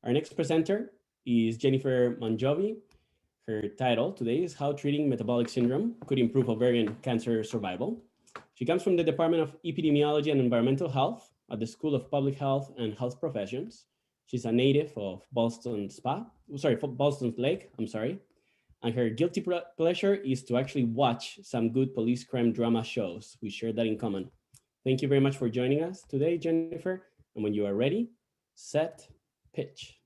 Our next presenter is Jennifer Monjovi. Her title today is How Treating Metabolic Syndrome Could Improve Ovarian Cancer Survival. She comes from the Department of Epidemiology and Environmental Health at the School of Public Health and Health Professions. She's a native of Boston's Lake, and her guilty pleasure is to actually watch some good police crime drama shows. We share that in common. Thank you very much for joining us today, Jennifer. And when you are ready, set, pitch.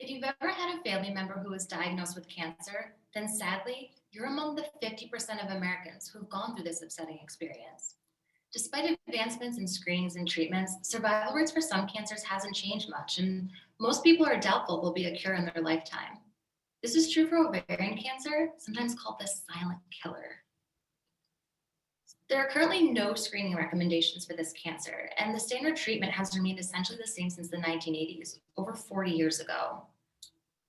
If you've ever had a family member who was diagnosed with cancer, then sadly, you're among the 50% of Americans who've gone through this upsetting experience. Despite advancements in screenings and treatments, survival rates for some cancers hasn't changed much, and most people are doubtful there'll be a cure in their lifetime. This is true for ovarian cancer, sometimes called the silent killer. There are currently no screening recommendations for this cancer, and the standard treatment has remained essentially the same since the 1980s, over 40 years ago.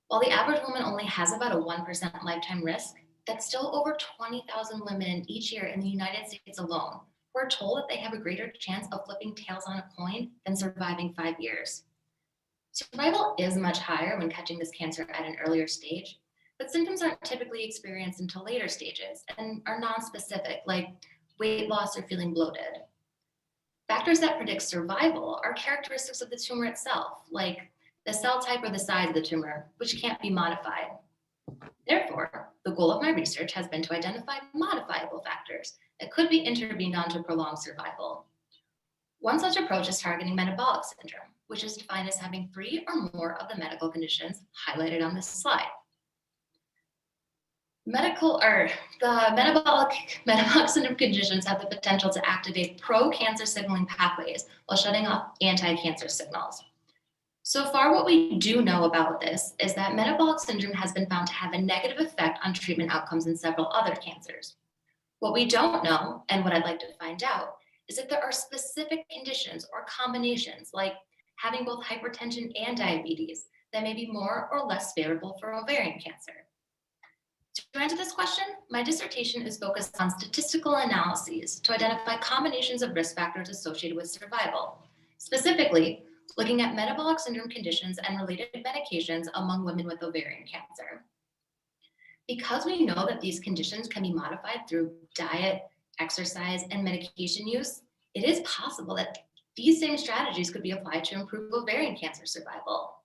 While the average woman only has about a 1% lifetime risk, that's still over 20,000 women each year in the United States alone who are told that they have a greater chance of flipping tails on a coin than surviving 5 years. Survival is much higher when catching this cancer at an earlier stage, but symptoms aren't typically experienced until later stages and are non-specific, like weight loss or feeling bloated. Factors that predict survival are characteristics of the tumor itself, like the cell type or the size of the tumor, which can't be modified. Therefore, the goal of my research has been to identify modifiable factors that could be intervened on to prolong survival. One such approach is targeting metabolic syndrome, which is defined as having 3 or more of the medical conditions highlighted on this slide. The metabolic syndrome conditions have the potential to activate pro-cancer signaling pathways while shutting off anti-cancer signals. So far, what we do know about this is that metabolic syndrome has been found to have a negative effect on treatment outcomes in several other cancers. What we don't know, and what I'd like to find out, is if there are specific conditions or combinations, like having both hypertension and diabetes, that may be more or less favorable for ovarian cancer. To answer this question, my dissertation is focused on statistical analyses to identify combinations of risk factors associated with survival, specifically looking at metabolic syndrome conditions and related medications among women with ovarian cancer. Because we know that these conditions can be modified through diet, exercise, and medication use, it is possible that these same strategies could be applied to improve ovarian cancer survival.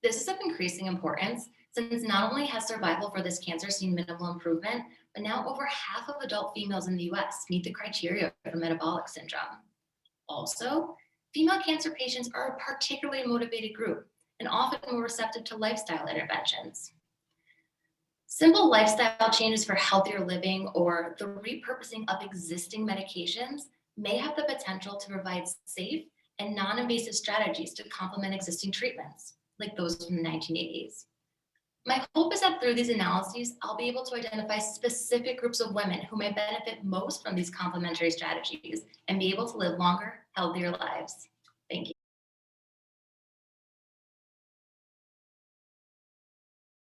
This is of increasing importance since not only has survival for this cancer seen minimal improvement, but now over half of adult females in the US meet the criteria for metabolic syndrome. Also, female cancer patients are a particularly motivated group and often more receptive to lifestyle interventions. Simple lifestyle changes for healthier living or the repurposing of existing medications may have the potential to provide safe and non-invasive strategies to complement existing treatments, like those from the 1980s. My hope is that through these analyses, I'll be able to identify specific groups of women who may benefit most from these complementary strategies and be able to live longer, healthier lives. Thank you.